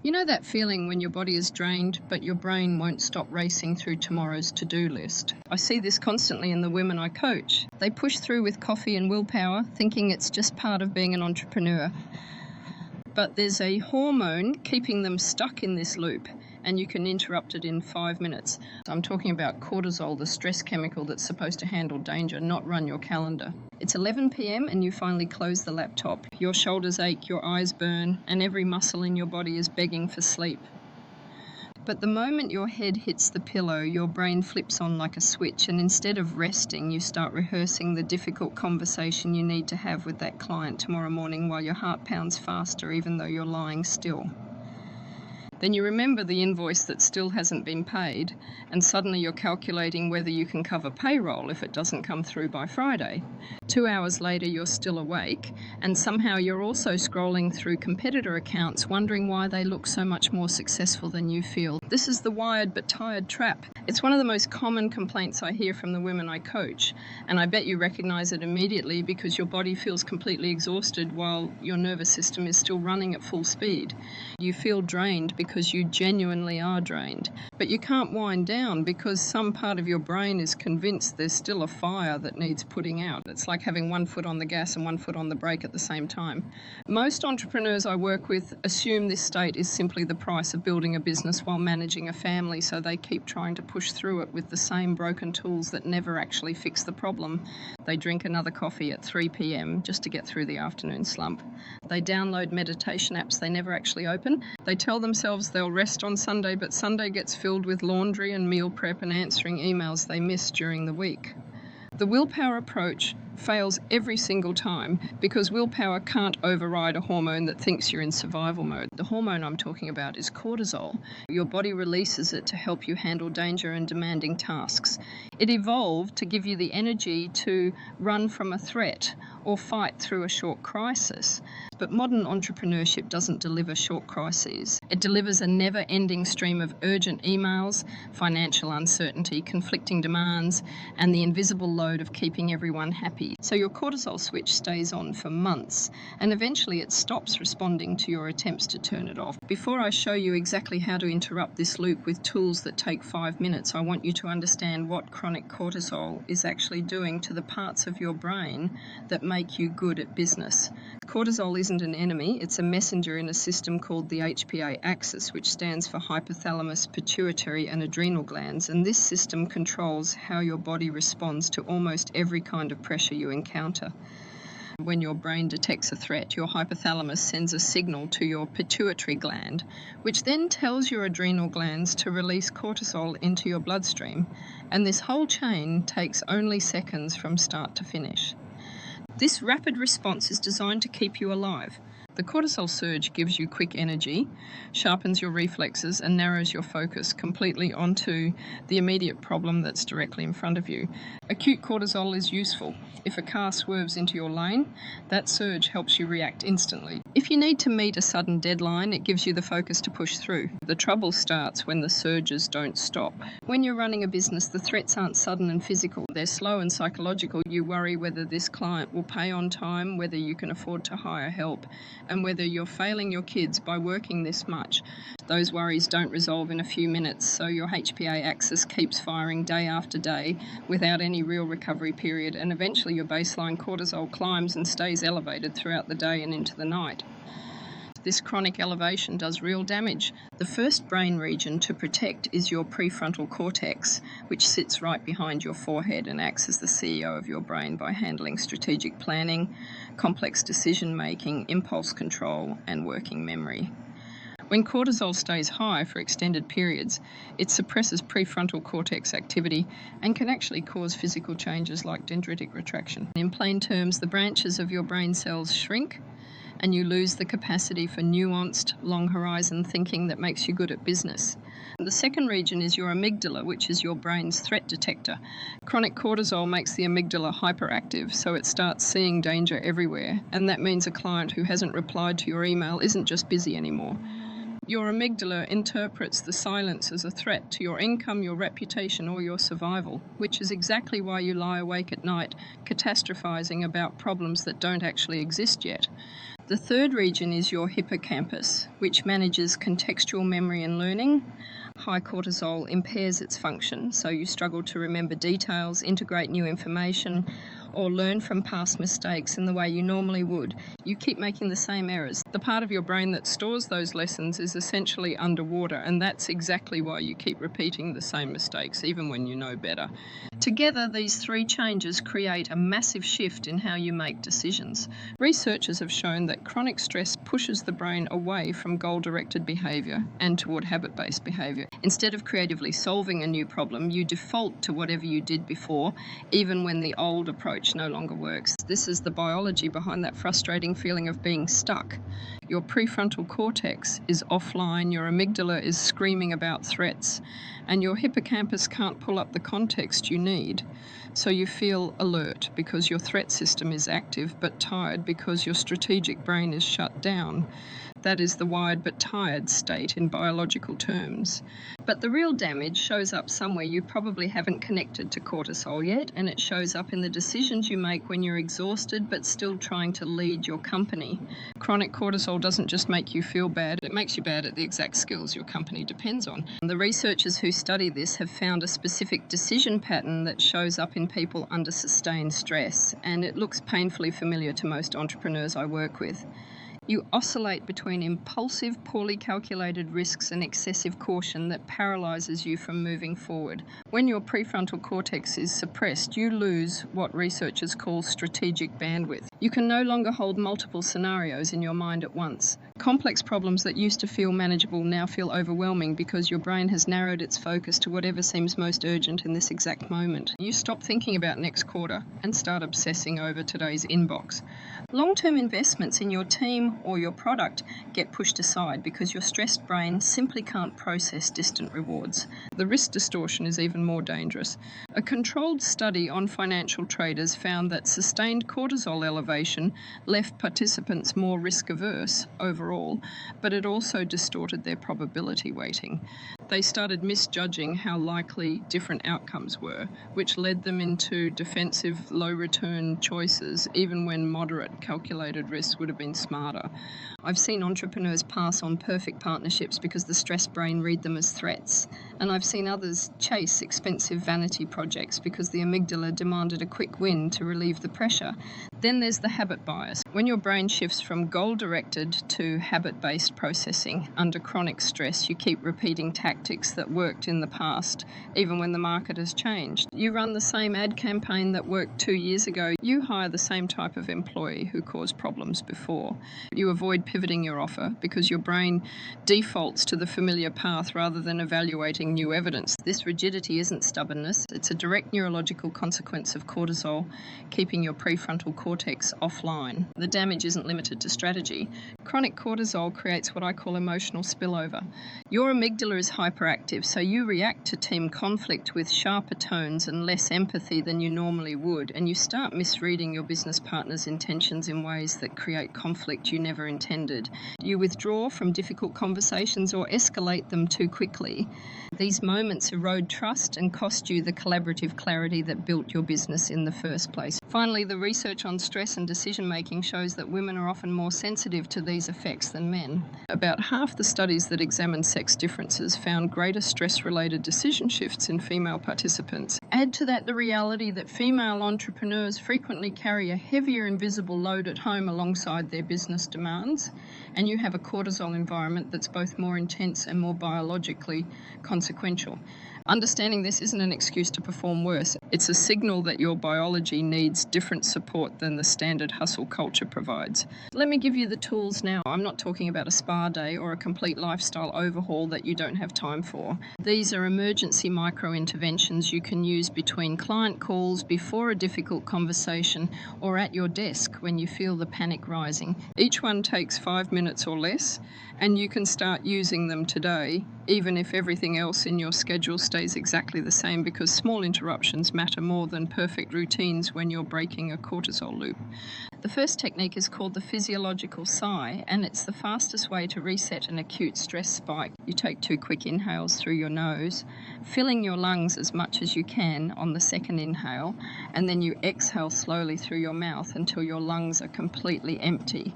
You know that feeling when your body is drained, but your brain won't stop racing through tomorrow's to-do list? I see this constantly in the women I coach. They push through with coffee and willpower, thinking it's just part of being an entrepreneur. But there's a hormone keeping them stuck in this loop, and you can interrupt it in 5 minutes. I'm talking about cortisol, the stress chemical that's supposed to handle danger, not run your calendar. It's 11 p.m. and you finally close the laptop. Your shoulders ache, your eyes burn, and every muscle in your body is begging for sleep. But the moment your head hits the pillow, your brain flips on like a switch, and instead of resting, you start rehearsing the difficult conversation you need to have with that client tomorrow morning while your heart pounds faster even though you're lying still. Then you remember the invoice that still hasn't been paid, and suddenly you're calculating whether you can cover payroll if it doesn't come through by Friday. 2 hours later, you're still awake, and somehow you're also scrolling through competitor accounts, wondering why they look so much more successful than you feel. This is the wired but tired trap. It's one of the most common complaints I hear from the women I coach, and I bet you recognize it immediately because your body feels completely exhausted while your nervous system is still running at full speed. You feel drained because you genuinely are drained. But you can't wind down because some part of your brain is convinced there's still a fire that needs putting out. It's like having one foot on the gas and one foot on the brake at the same time. Most entrepreneurs I work with assume this state is simply the price of building a business while managing a family, so they keep trying to push through it with the same broken tools that never actually fix the problem. They drink another coffee at 3 p.m. just to get through the afternoon slump. They download meditation apps they never actually open. They tell themselves they'll rest on Sunday, but Sunday gets filled with laundry and meal prep and answering emails they missed during the week. The willpower approach fails every single time because willpower can't override a hormone that thinks you're in survival mode. The hormone I'm talking about is cortisol. Your body releases it to help you handle danger and demanding tasks. It evolved to give you the energy to run from a threat or fight through a short crisis. But modern entrepreneurship doesn't deliver short crises. It delivers a never-ending stream of urgent emails, financial uncertainty, conflicting demands, and the invisible load of keeping everyone happy. So your cortisol switch stays on for months, and eventually it stops responding to your attempts to turn it off. Before I show you exactly how to interrupt this loop with tools that take 5 minutes, I want you to understand what chronic cortisol is actually doing to the parts of your brain that make you good at business. Cortisol isn't an enemy, it's a messenger in a system called the HPA axis, which stands for hypothalamus, pituitary and adrenal glands, and this system controls how your body responds to almost every kind of pressure you encounter. When your brain detects a threat, your hypothalamus sends a signal to your pituitary gland, which then tells your adrenal glands to release cortisol into your bloodstream, and this whole chain takes only seconds from start to finish. This rapid response is designed to keep you alive. The cortisol surge gives you quick energy, sharpens your reflexes, and narrows your focus completely onto the immediate problem that's directly in front of you. Acute cortisol is useful. If a car swerves into your lane, that surge helps you react instantly. If you need to meet a sudden deadline, it gives you the focus to push through. The trouble starts when the surges don't stop. When you're running a business, the threats aren't sudden and physical. They're slow and psychological. You worry whether this client will pay on time, whether you can afford to hire help, and whether you're failing your kids by working this much. Those worries don't resolve in a few minutes, so your HPA axis keeps firing day after day without any real recovery period, and eventually your baseline cortisol climbs and stays elevated throughout the day and into the night. This chronic elevation does real damage. The first brain region to protect is your prefrontal cortex, which sits right behind your forehead and acts as the CEO of your brain by handling strategic planning, complex decision-making, impulse control, and working memory. When cortisol stays high for extended periods, it suppresses prefrontal cortex activity and can actually cause physical changes like dendritic retraction. In plain terms, the branches of your brain cells shrink, and you lose the capacity for nuanced, long-horizon thinking that makes you good at business. The second region is your amygdala, which is your brain's threat detector. Chronic cortisol makes the amygdala hyperactive, so it starts seeing danger everywhere, and that means a client who hasn't replied to your email isn't just busy anymore. Your amygdala interprets the silence as a threat to your income, your reputation, or your survival, which is exactly why you lie awake at night, catastrophizing about problems that don't actually exist yet. The third region is your hippocampus, which manages contextual memory and learning. High cortisol impairs its function, so you struggle to remember details, integrate new information, or learn from past mistakes in the way you normally would. You keep making the same errors. The part of your brain that stores those lessons is essentially underwater, and that's exactly why you keep repeating the same mistakes, even when you know better. Together, these three changes create a massive shift in how you make decisions. Researchers have shown that chronic stress pushes the brain away from goal-directed behaviour and toward habit-based behaviour. Instead of creatively solving a new problem, you default to whatever you did before, even when the old approach no longer works. This is the biology behind that frustrating feeling of being stuck. Your prefrontal cortex is offline, your amygdala is screaming about threats, and your hippocampus can't pull up the context you need. So you feel alert because your threat system is active, but tired because your strategic brain is shut down. That is the wired but tired state in biological terms. But the real damage shows up somewhere you probably haven't connected to cortisol yet, and it shows up in the decisions you make when you're exhausted but still trying to lead your company. Chronic cortisol doesn't just make you feel bad, it makes you bad at the exact skills your company depends on. The researchers who study this have found a specific decision pattern that shows up in people under sustained stress, and it looks painfully familiar to most entrepreneurs I work with. You oscillate between impulsive, poorly calculated risks and excessive caution that paralyzes you from moving forward. When your prefrontal cortex is suppressed, you lose what researchers call strategic bandwidth. You can no longer hold multiple scenarios in your mind at once. Complex problems that used to feel manageable now feel overwhelming because your brain has narrowed its focus to whatever seems most urgent in this exact moment. You stop thinking about next quarter and start obsessing over today's inbox. Long-term investments in your team or your product get pushed aside because your stressed brain simply can't process distant rewards. The risk distortion is even more dangerous. A controlled study on financial traders found that sustained cortisol elevation left participants more risk-averse overall, but it also distorted their probability weighting. They started misjudging how likely different outcomes were, which led them into defensive, low-return choices, even when moderate, calculated risks would have been smarter. I've seen entrepreneurs pass on perfect partnerships because the stressed brain read them as threats, and I've seen others chase expensive vanity projects because the amygdala demanded a quick win to relieve the pressure. Then there's the habit bias. When your brain shifts from goal-directed to habit-based processing under chronic stress, you keep repeating tactics that worked in the past, even when the market has changed. You run the same ad campaign that worked 2 years ago. You hire the same type of employee who caused problems before. You avoid pivoting your offer because your brain defaults to the familiar path rather than evaluating new evidence. This rigidity isn't stubbornness, it's a direct neurological consequence of cortisol keeping your prefrontal cortex offline. The damage isn't limited to strategy. Chronic cortisol creates what I call emotional spillover. Your amygdala is hyperactive, so you react to team conflict with sharper tones and less empathy than you normally would, and you start misreading your business partner's intentions in ways that create conflict you never intended. You withdraw from difficult conversations or escalate them too quickly. These moments erode trust and cost you the collaborative clarity that built your business in the first place. Finally, the research on stress and decision-making shows that women are often more sensitive to these effects than men. About half the studies that examined sex differences found greater stress-related decision shifts in female participants. Add to that the reality that female entrepreneurs frequently carry a heavier invisible load at home alongside their business demands, and you have a cortisol environment that's both more intense and more biologically consequential. Understanding this isn't an excuse to perform worse. It's a signal that your biology needs different support than the standard hustle culture provides. Let me give you the tools now. I'm not talking about a spa day or a complete lifestyle overhaul that you don't have time for. These are emergency micro-interventions you can use between client calls, before a difficult conversation, or at your desk when you feel the panic rising. Each one takes 5 minutes or less, and you can start using them today, even if everything else in your schedule stays exactly the same, because small interruptions matter more than perfect routines when you're breaking a cortisol loop. The first technique is called the physiological sigh, and it's the fastest way to reset an acute stress spike. You take 2 quick inhales through your nose, filling your lungs as much as you can on the second inhale, and then you exhale slowly through your mouth until your lungs are completely empty.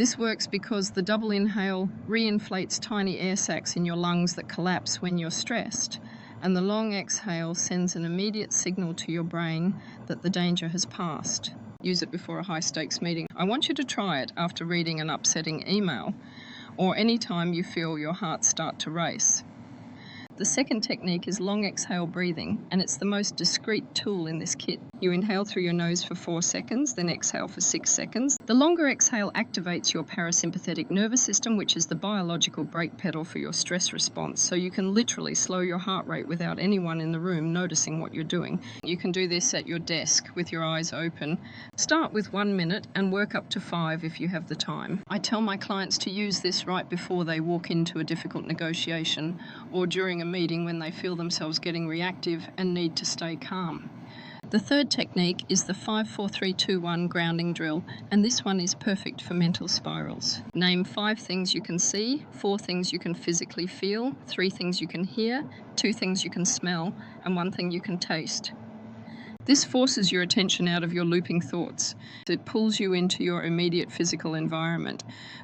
This works because the double inhale reinflates tiny air sacs in your lungs that collapse when you're stressed, and the long exhale sends an immediate signal to your brain that the danger has passed. Use it before a high-stakes meeting. I want you to try it after reading an upsetting email, or any time you feel your heart start to race. The second technique is long exhale breathing, and it's the most discreet tool in this kit. You inhale through your nose for 4 seconds, then exhale for 6 seconds. The longer exhale activates your parasympathetic nervous system, which is the biological brake pedal for your stress response, so you can literally slow your heart rate without anyone in the room noticing what you're doing. You can do this at your desk with your eyes open. Start with 1 minute and work up to 5 if you have the time. I tell my clients to use this right before they walk into a difficult negotiation or during a meeting when they feel themselves getting reactive and need to stay calm. The third technique is the 5-4-3-2-1 grounding drill, and this one is perfect for mental spirals. Name 5 things you can see, 4 things you can physically feel, 3 things you can hear, 2 things you can smell, and 1 thing you can taste. This forces your attention out of your looping thoughts. It pulls you into your immediate physical environment.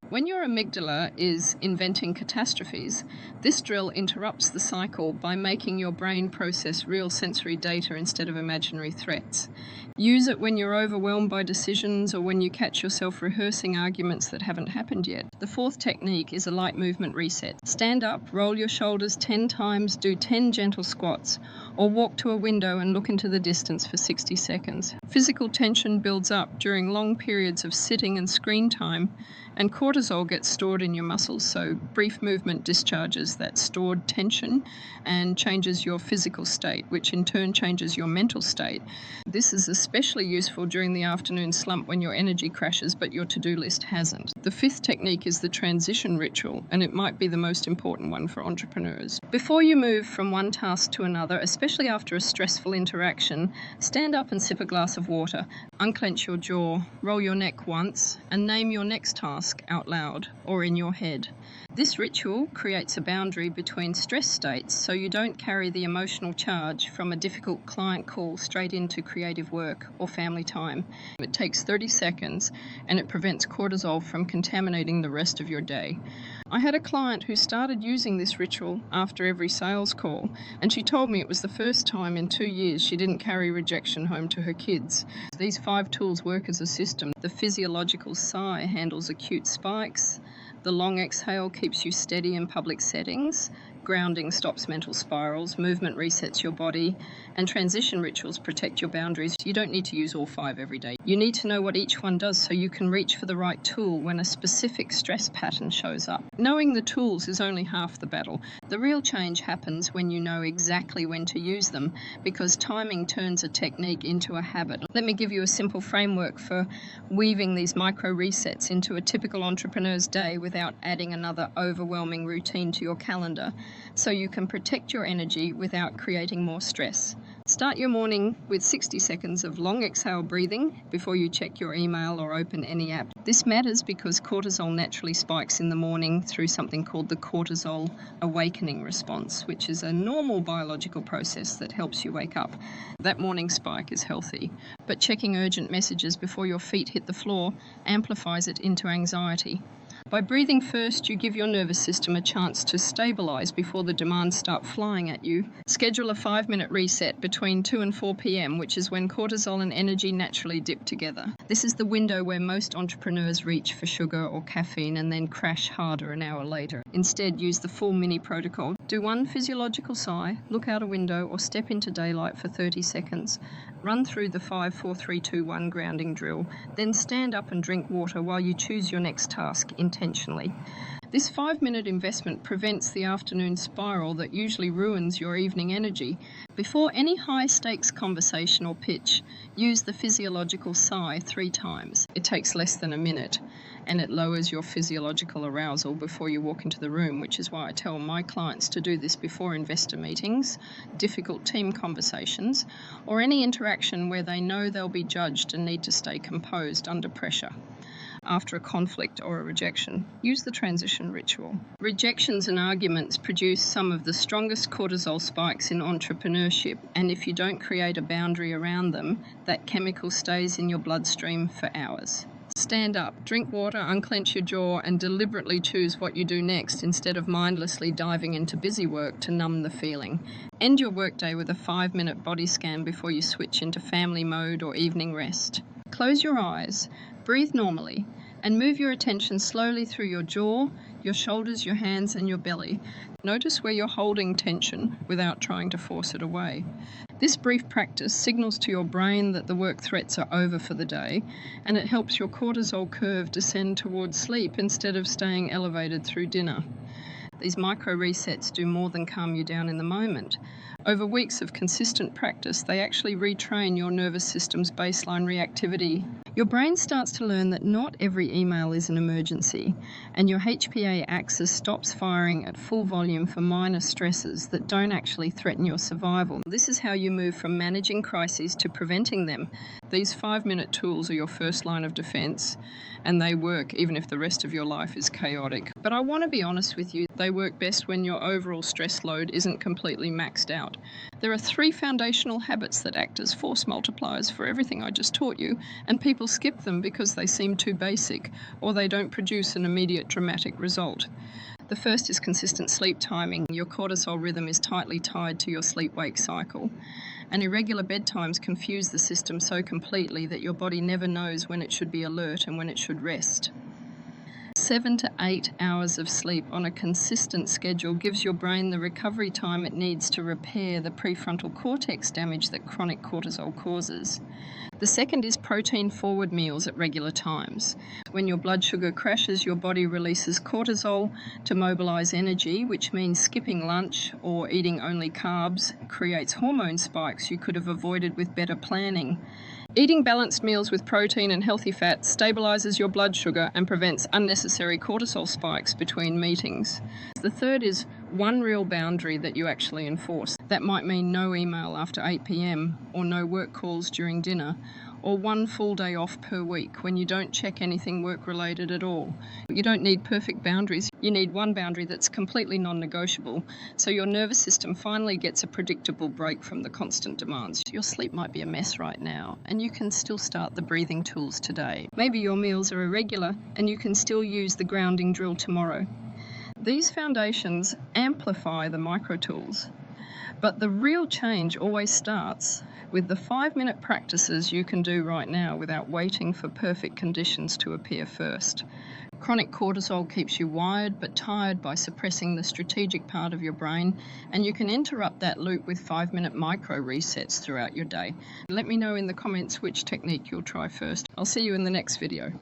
When your amygdala is inventing catastrophes, this drill interrupts the cycle by making your brain process real sensory data instead of imaginary threats. Use it when you're overwhelmed by decisions or when you catch yourself rehearsing arguments that haven't happened yet. The fourth technique is a light movement reset. Stand up, roll your shoulders 10 times, do 10 gentle squats, or walk to a window and look into the distance for 60 seconds. Physical tension builds up during long periods of sitting and screen time, and cortisol gets stored in your muscles, so brief movement discharges that stored tension and changes your physical state, which in turn changes your mental state. This is especially useful during the afternoon slump when your energy crashes but your to-do list hasn't. The fifth technique is the transition ritual, and it might be the most important one for entrepreneurs. Before you move from one task to another, especially after a stressful interaction, stand up and sip a glass of water, unclench your jaw, roll your neck once, and name your next task out loud or in your head. This ritual creates a boundary between stress states so you don't carry the emotional charge from a difficult client call straight into creative work or family time. It takes 30 seconds and it prevents cortisol from contaminating the rest of your day. I had a client who started using this ritual after every sales call, and she told me it was the first time in 2 years she didn't carry rejection home to her kids. These 5 tools work as a system. The physiological sigh handles acute spikes. The long exhale keeps you steady in public settings. Grounding stops mental spirals. Movement resets your body. And transition rituals protect your boundaries. You don't need to use all 5 every day. You need to know what each one does so you can reach for the right tool when a specific stress pattern shows up. Knowing the tools is only half the battle. The real change happens when you know exactly when to use them, because timing turns a technique into a habit. Let me give you a simple framework for weaving these micro resets into a typical entrepreneur's day without adding another overwhelming routine to your calendar, so you can protect your energy without creating more stress. Start your morning with 60 seconds of long exhale breathing before you check your email or open any app. This matters because cortisol naturally spikes in the morning through something called the cortisol awakening response, which is a normal biological process that helps you wake up. That morning spike is healthy, but checking urgent messages before your feet hit the floor amplifies it into anxiety. By breathing first, you give your nervous system a chance to stabilize before the demands start flying at you. Schedule a 5-minute reset between 2 and 4 p.m., which is when cortisol and energy naturally dip together. This is the window where most entrepreneurs reach for sugar or caffeine and then crash harder an hour later. Instead, use the full mini protocol. Do 1 physiological sigh, look out a window, or step into daylight for 30 seconds. Run through the 5-4-3-2-1 grounding drill, then stand up and drink water while you choose your next task intentionally. This 5-minute investment prevents the afternoon spiral that usually ruins your evening energy. Before any high-stakes conversation or pitch, use the physiological sigh 3 times. It takes less than a minute, and it lowers your physiological arousal before you walk into the room, which is why I tell my clients to do this before investor meetings, difficult team conversations, or any interaction where they know they'll be judged and need to stay composed under pressure. After a conflict or a rejection, use the transition ritual. Rejections and arguments produce some of the strongest cortisol spikes in entrepreneurship, and if you don't create a boundary around them, that chemical stays in your bloodstream for hours. Stand up, drink water, unclench your jaw, and deliberately choose what you do next instead of mindlessly diving into busy work to numb the feeling. End your workday with a 5-minute body scan before you switch into family mode or evening rest. Close your eyes, breathe normally, and move your attention slowly through your jaw, your shoulders, your hands, and your belly. Notice where you're holding tension without trying to force it away. This brief practice signals to your brain that the work threats are over for the day, and it helps your cortisol curve descend towards sleep instead of staying elevated through dinner. These micro resets do more than calm you down in the moment. Over weeks of consistent practice, they actually retrain your nervous system's baseline reactivity. Your brain starts to learn that not every email is an emergency, and your HPA axis stops firing at full volume for minor stresses that don't actually threaten your survival. This is how you move from managing crises to preventing them. These 5-minute tools are your first line of defense, and they work even if the rest of your life is chaotic. But I want to be honest with you, they work best when your overall stress load isn't completely maxed out. There are 3 foundational habits that act as force multipliers for everything I just taught you, and people skip them because they seem too basic or they don't produce an immediate dramatic result. The first is consistent sleep timing. Your cortisol rhythm is tightly tied to your sleep-wake cycle, and irregular bedtimes confuse the system so completely that your body never knows when it should be alert and when it should rest. 7 to 8 hours of sleep on a consistent schedule gives your brain the recovery time it needs to repair the prefrontal cortex damage that chronic cortisol causes. The second is protein-forward meals at regular times. When your blood sugar crashes, your body releases cortisol to mobilize energy, which means skipping lunch or eating only carbs creates hormone spikes you could have avoided with better planning. Eating balanced meals with protein and healthy fats stabilizes your blood sugar and prevents unnecessary cortisol spikes between meetings. The third is one real boundary that you actually enforce. That might mean no email after 8 p.m. or no work calls during dinner, or one full day off per week when you don't check anything work-related at all. You don't need perfect boundaries. You need one boundary that's completely non-negotiable, so your nervous system finally gets a predictable break from the constant demands. Your sleep might be a mess right now, and you can still start the breathing tools today. Maybe your meals are irregular, and you can still use the grounding drill tomorrow. These foundations amplify the micro tools, but the real change always starts with the 5-minute practices you can do right now without waiting for perfect conditions to appear first. Chronic cortisol keeps you wired but tired by suppressing the strategic part of your brain, and you can interrupt that loop with 5-minute micro resets throughout your day. Let me know in the comments which technique you'll try first. I'll see you in the next video.